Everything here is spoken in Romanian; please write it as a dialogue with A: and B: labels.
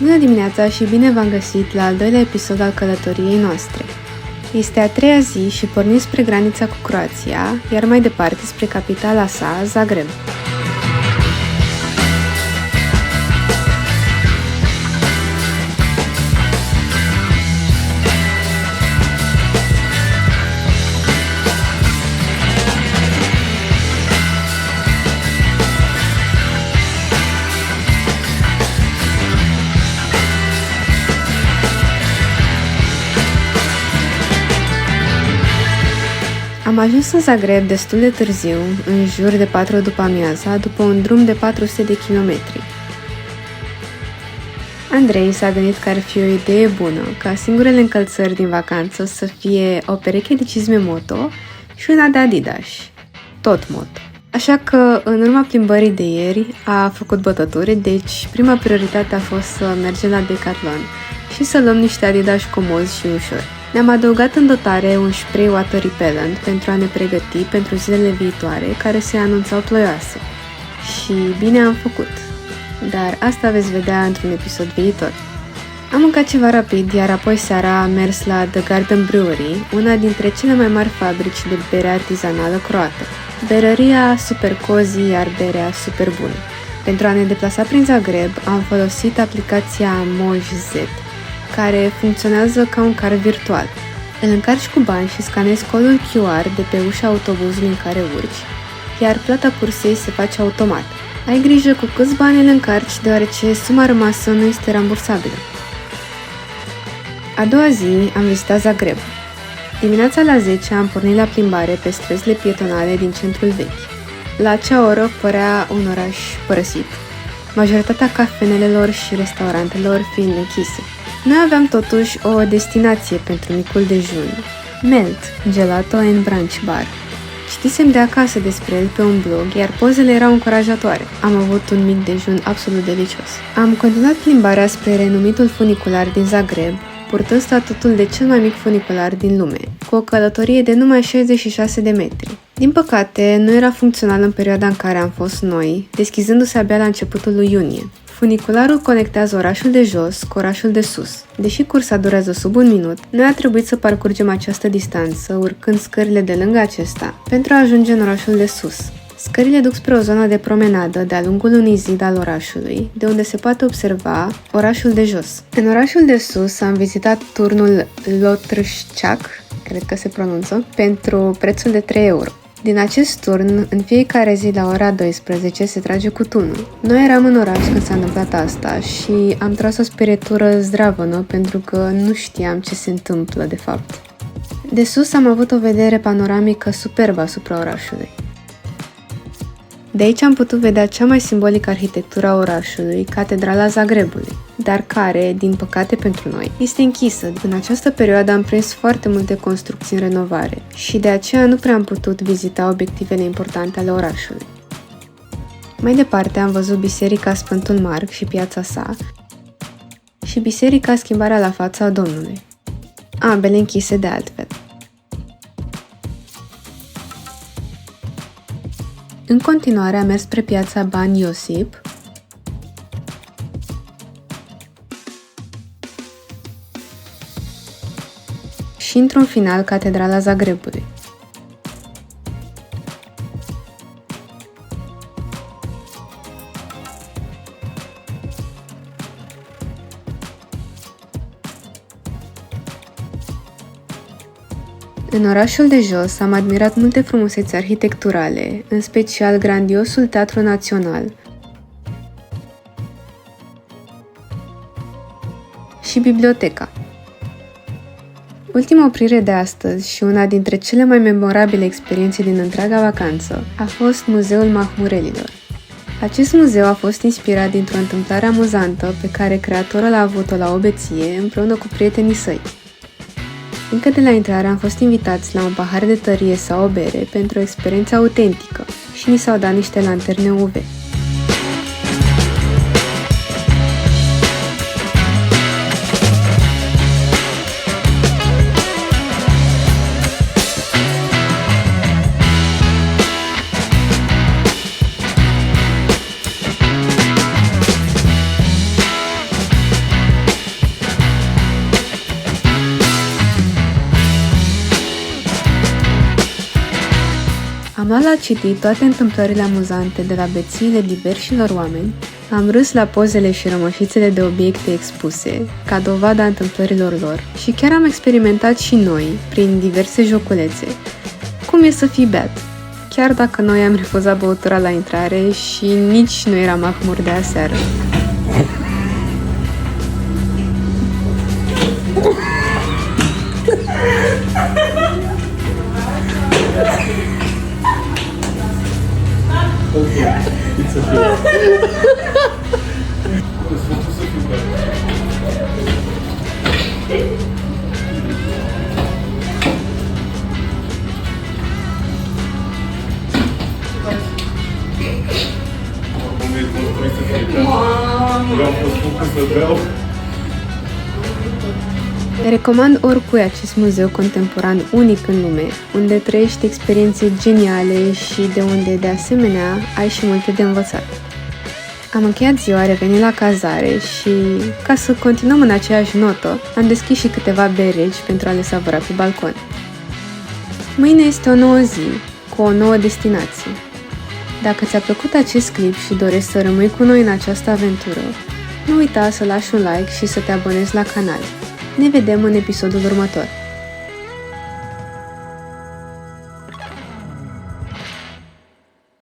A: Bună dimineața și bine v-am găsit la al doilea episod al călătoriei noastre. Este a treia zi și pornim spre granița cu Croația, iar mai departe spre capitala sa, Zagreb. Am ajuns în Zagreb destul de târziu, în jur de 4 după amiaza, după un drum de 400 de kilometri. Andrei s-a gândit că ar fi o idee bună ca singurele încălțări din vacanță să fie o pereche de cizme moto și una de Adidas, tot moto. Așa că, în urma plimbării de ieri, a făcut bătături, deci prima prioritate a fost să mergem la Decathlon și să luăm niște Adidas comozi și ușori. Ne-am adăugat în dotare un spray water repellent pentru a ne pregăti pentru zilele viitoare care se anunțau ploioase. Și bine am făcut. Dar asta veți vedea într-un episod viitor. Am mâncat ceva rapid, iar apoi seara am mers la The Garden Brewery, una dintre cele mai mari fabrici de bere artizanală croată. Berăria super cozy, iar berea super bună. Pentru a ne deplasa prin Zagreb, am folosit aplicația MojZ, care funcționează ca un card virtual. Îl încarci cu bani și scanezi codul QR de pe ușa autobuzului în care urci, iar plata cursei se face automat. Ai grijă cu câți bani îl încarci, deoarece suma rămasă nu este rambursabilă. A doua zi am vizitat Zagreb. Dimineața la 10 am pornit la plimbare pe străzile pietonale din centrul vechi. La acea oră părea un oraș părăsit, majoritatea cafenelelor și restaurantelor fiind închise. Noi aveam totuși o destinație pentru micul dejun, Melt, Gelato and Brunch Bar. Citisem de acasă despre el pe un blog, iar pozele erau încurajatoare. Am avut un mic dejun absolut delicios. Am continuat plimbarea spre renumitul funicular din Zagreb, purtând statutul de cel mai mic funicular din lume, cu o călătorie de numai 66 de metri. Din păcate, nu era funcțional în perioada în care am fost noi, deschizându-se abia la începutul lui iunie. Funicularul conectează orașul de jos cu orașul de sus. Deși cursa durează sub un minut, noi a trebuit să parcurgem această distanță urcând scările de lângă acesta pentru a ajunge în orașul de sus. Scările duc spre o zonă de promenadă de-a lungul unui zid al orașului, de unde se poate observa orașul de jos. În orașul de sus am vizitat turnul Lotrșčak, cred că se pronunță, pentru prețul de 3 euro. Din acest turn, în fiecare zi la ora 12 se trage cu tunul. Noi eram în oraș când s-a întâmplat asta și am tras o spiritură zdravănă pentru că nu știam ce se întâmplă de fapt. De sus am avut o vedere panoramică superbă asupra orașului. De aici am putut vedea cea mai simbolică arhitectură a orașului, Catedrala Zagrebului, dar care, din păcate pentru noi, este închisă. În această perioadă am prins foarte multe construcții în renovare și de aceea nu prea am putut vizita obiectivele importante ale orașului. Mai departe am văzut biserica Sfântul Marc și piața sa și biserica Schimbarea la fața Domnului, ambele închise de altfel. În continuare am mers spre piața Bani Iosip, și într-un final Catedrala Zagrebului. În orașul de jos am admirat multe frumusețe arhitecturale, în special grandiosul Teatru Național și biblioteca. Ultima oprire de astăzi și una dintre cele mai memorabile experiențe din întreaga vacanță a fost Muzeul Mahmurelilor. Acest muzeu a fost inspirat dintr-o întâmplare amuzantă pe care creatorul a avut-o la o beție împreună cu prietenii săi. Încă de la intrare am fost invitați la un pahar de tărie sau o bere pentru o experiență autentică și ni s-au dat niște lanterne UV. Am luat la citit toate întâmplările amuzante de la bețiile diversilor oameni, am râs la pozele și rămășițele de obiecte expuse, ca dovada întâmplărilor lor, și chiar am experimentat și noi, prin diverse joculețe, cum e să fii beat, chiar dacă noi am refuzat băutura la intrare și nici nu eram mahmuri de aseară.
B: It's okay.
A: Recomand oricui acest muzeu contemporan unic în lume, unde trăiești experiențe geniale și de unde, de asemenea, ai și multe de învățat. Am încheiat ziua revenind la cazare și, ca să continuăm în aceeași notă, am deschis și câteva beri reci pentru a le savura pe balcon. Mâine este o nouă zi, cu o nouă destinație. Dacă ți-a plăcut acest clip și dorești să rămâi cu noi în această aventură, nu uita să lași un like și să te abonezi la canal. Ne vedem în episodul următor.